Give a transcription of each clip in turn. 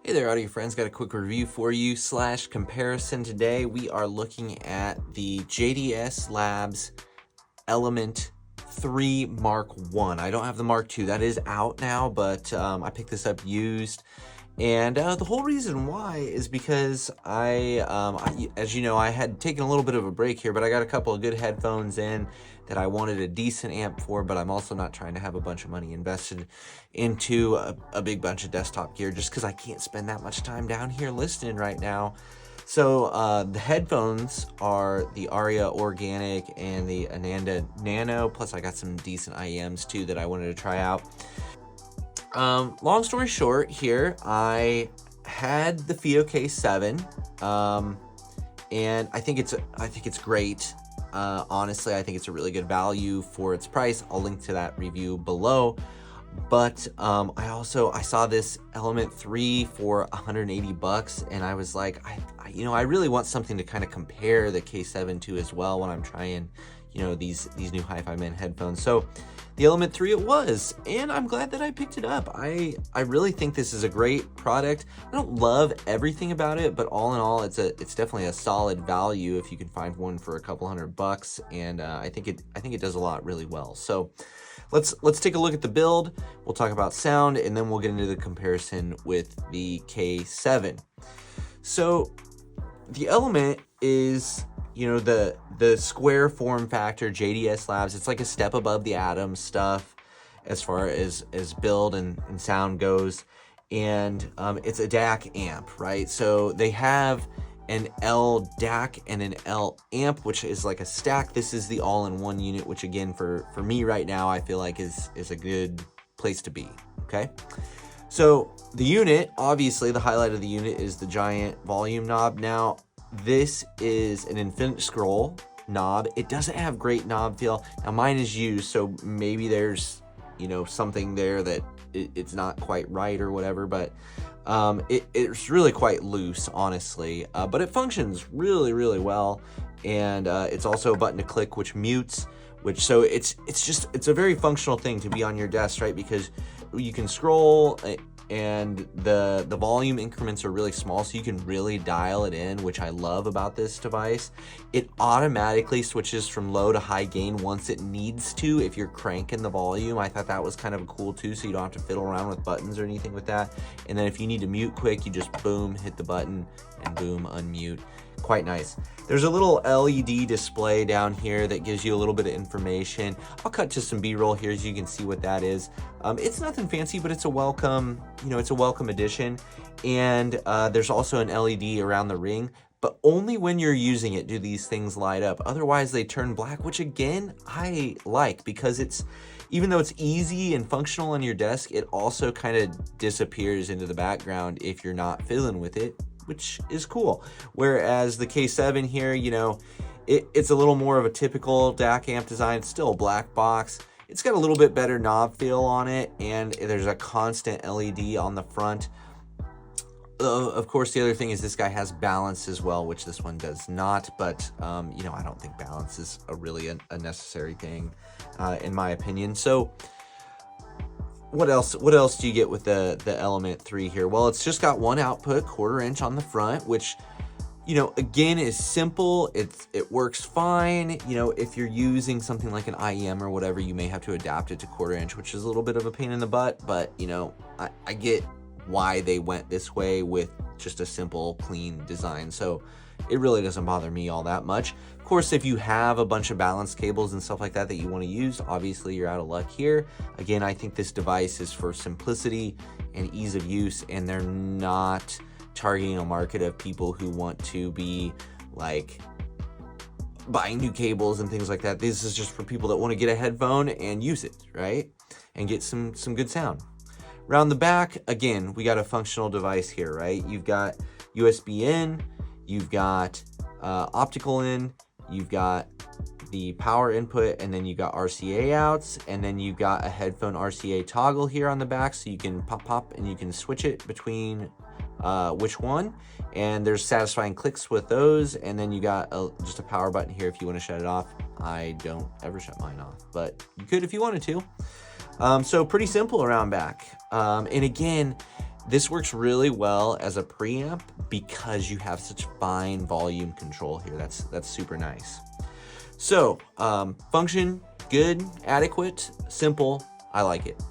Hey there, audio friends. Got a quick review for you / comparison today. We are looking at the JDS Labs Element 3 Mark 1. I don't have the Mark 2. That is out now, but I picked this up used. And the whole reason why is because as you know, I had taken a little bit of a break here, but I got a couple of good headphones in that I wanted a decent amp for, but I'm also not trying to have a bunch of money invested into a big bunch of desktop gear just because I can't spend that much time down here listening right now. So the headphones are the Aria Organic and the Ananda Nano, plus I got some decent IEMs too that I wanted to try out. Long story short here, I had the Fiio K7, and I think it's great. Honestly, I think it's a really good value for its price. I'll link to that review below. But I saw this Element 3 for 180 bucks, and I was like, I really want something to kind of compare the K7 to as well when I'm trying, these new Hi-Fi Man headphones. So the Element 3 it was, and I'm glad that I picked it up. I really think this is a great product. I don't love everything about it, but all in all, it's definitely a solid value if you can find one for a couple $100, and I think it does a lot really well. So let's take a look at the build. We'll talk about sound, and then we'll get into the comparison with the K7. So the Element is, the square form factor JDS Labs. It's like a step above the Atom stuff as far as build and sound goes. And it's a DAC amp, right? So they have an L DAC and an L amp, which is like a stack. This is the all-in-one unit, which again, for me right now, I feel like is a good place to be, okay? So the unit, obviously the highlight of the unit is the giant volume knob. Now, this is an infinite scroll knob. It doesn't have great knob feel. Now mine is used, so maybe there's, something there that it's not quite right or whatever, but it's really quite loose, honestly, but it functions really, really well. And it's also a button to click, which mutes, so it's a very functional thing to be on your desk, right? Because you can scroll, and the volume increments are really small, so you can really dial it in, which I love about this device. It automatically switches from low to high gain once it needs to if you're cranking the volume. I thought that was kind of cool too, so you don't have to fiddle around with buttons or anything with that. And then if you need to mute quick, you just boom, hit the button, and boom, unmute. Quite nice. There's a little LED display down here that gives you a little bit of information. I'll cut to some B-roll here so you can see what that is. It's nothing fancy, but it's a welcome, it's a welcome addition. And there's also an LED around the ring, but only when you're using it do these things light up. Otherwise they turn black, which again, I like, because even though it's easy and functional on your desk, it also kind of disappears into the background if you're not fiddling with it, which is cool. Whereas the K7 here, it's a little more of a typical DAC amp design. It's still a black box. It's got a little bit better knob feel on it, and there's a constant LED on the front. Of course, the other thing is this guy has balance as well, which this one does not, but I don't think balance is really a necessary thing, in my opinion. So what else do you get with the Element 3 here? Well, it's just got one output, 1/4 inch on the front, which, again, is simple. It works fine. If you're using something like an IEM or whatever, you may have to adapt it to 1/4 inch, which is a little bit of a pain in the butt, but, I get why they went this way with just a simple, clean design. So it really doesn't bother me all that much. Of course, if you have a bunch of balance cables and stuff like that you want to use, obviously you're out of luck here. Again, I think this device is for simplicity and ease of use, and they're not targeting a market of people who want to be like buying new cables and things like that. This is just for people that want to get a headphone and use it, right? And get some good sound. Around the back, again, we got a functional device here, right? You've got USB in, you've got optical in, you've got the power input, and then you got RCA outs, and then you got a headphone RCA toggle here on the back, so you can pop and you can switch it between which one, and there's satisfying clicks with those, and then you got just a power button here if you want to shut it off. I don't ever shut mine off, but you could if you wanted to. So pretty simple around back. And again, This works really well as a preamp because you have such fine volume control here. That's super nice. So, function, good, adequate, simple, I like it.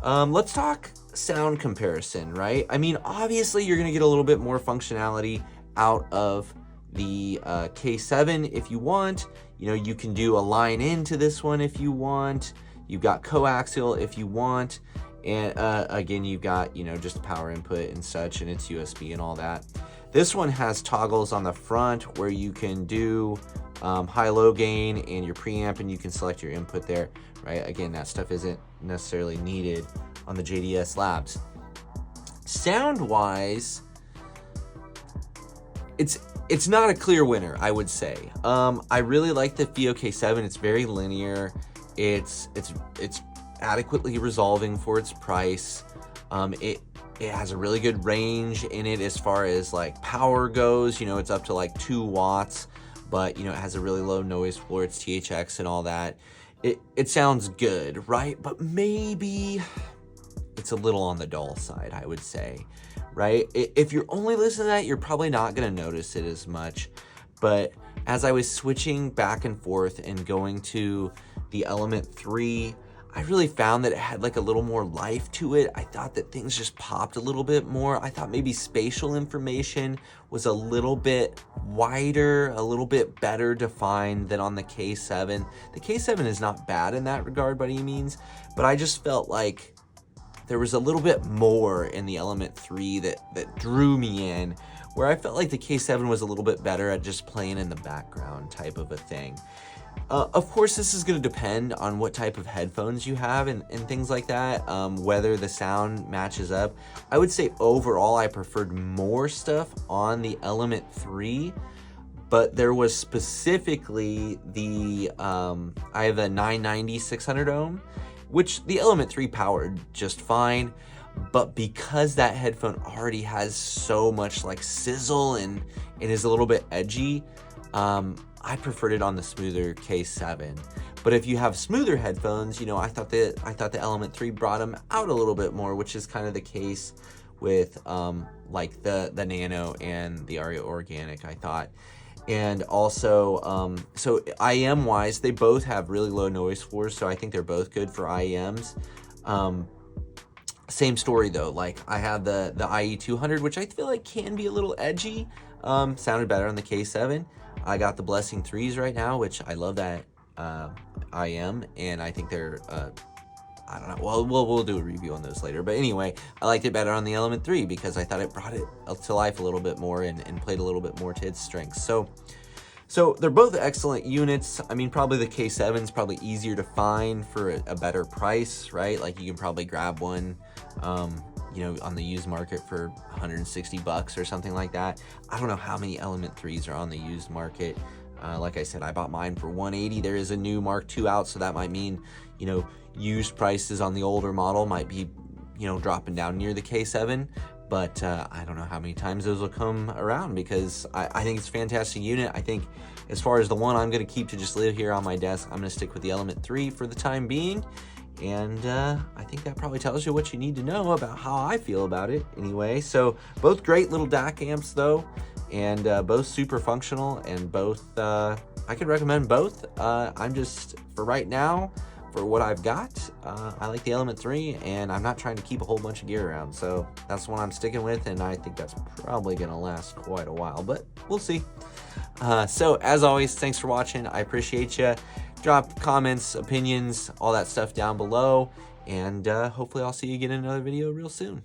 Let's talk sound comparison, right? I mean, obviously you're gonna get a little bit more functionality out of the K7 if you want. You know, you can do a line into this one if you want. You've got coaxial if you want. And again, you've got, you know, just power input and such, and it's USB and all that. This one has toggles on the front where you can do high-low gain and your preamp, and you can select your input there, right? Again, that stuff isn't necessarily needed on the JDS Labs. Sound-wise, it's not a clear winner, I would say. I really like the Fiio K7. It's very linear. It's adequately resolving for its price. It has a really good range in it as far as like power goes. You know, it's up to like 2 watts, but you know, it has a really low noise floor. It's THX and all that. It sounds good, right? But maybe it's a little on the dull side, I would say, right? If you're only listening to that, you're probably not gonna notice it as much. But as I was switching back and forth and going to the Element 3, I really found that it had like a little more life to it. I thought that things just popped a little bit more. I thought maybe spatial information was a little bit wider, a little bit better defined than on the K7. The K7 is not bad in that regard by any means, but I just felt like there was a little bit more in the Element 3 that drew me in, where I felt like the K7 was a little bit better at just playing in the background type of a thing. Of course, this is going to depend on what type of headphones you have and things like that, whether the sound matches up. I would say overall I preferred more stuff on the Element 3, but there was specifically the, I have a 990 600 ohm, which the Element 3 powered just fine, but because that headphone already has so much like sizzle and it is a little bit edgy, I preferred it on the smoother K7. But if you have smoother headphones, you know, I thought the Element 3 brought them out a little bit more, which is kind of the case with like the Nano and the Aria Organic, I thought. And also, so IEM wise, they both have really low noise floors, so I think they're both good for IEMs. Same story though, like I have the IE200, which I feel like can be a little edgy. Sounded better on the K7. I got the Blessing 3s right now, which I love that IM, and I think they're, I don't know, well, we'll do a review on those later. But anyway, I liked it better on the Element 3 because I thought it brought it to life a little bit more and played a little bit more to its strengths. So they're both excellent units. I mean, probably the K7 is probably easier to find for a better price, right? Like you can probably grab one, you know, on the used market for 160 bucks or something like that. I don't know how many Element 3s are on the used market. Like I said, I bought mine for 180. There is a new Mark II out, so that might mean, you know, used prices on the older model might be, you know, dropping down near the K7. But I don't know how many times those will come around because I think it's a fantastic unit. I think as far as the one I'm going to keep to just live here on my desk, I'm going to stick with the Element 3 for the time being. And I think that probably tells you what you need to know about how I feel about it anyway. So both great little DAC amps though, and both super functional, and both, I could recommend both. I'm just, for right now, for what I've got, I like the Element 3, and I'm not trying to keep a whole bunch of gear around. So that's the one I'm sticking with, and I think that's probably going to last quite a while, but we'll see. So as always, thanks for watching. I appreciate you. Drop comments, opinions, all that stuff down below, and hopefully I'll see you again in another video real soon.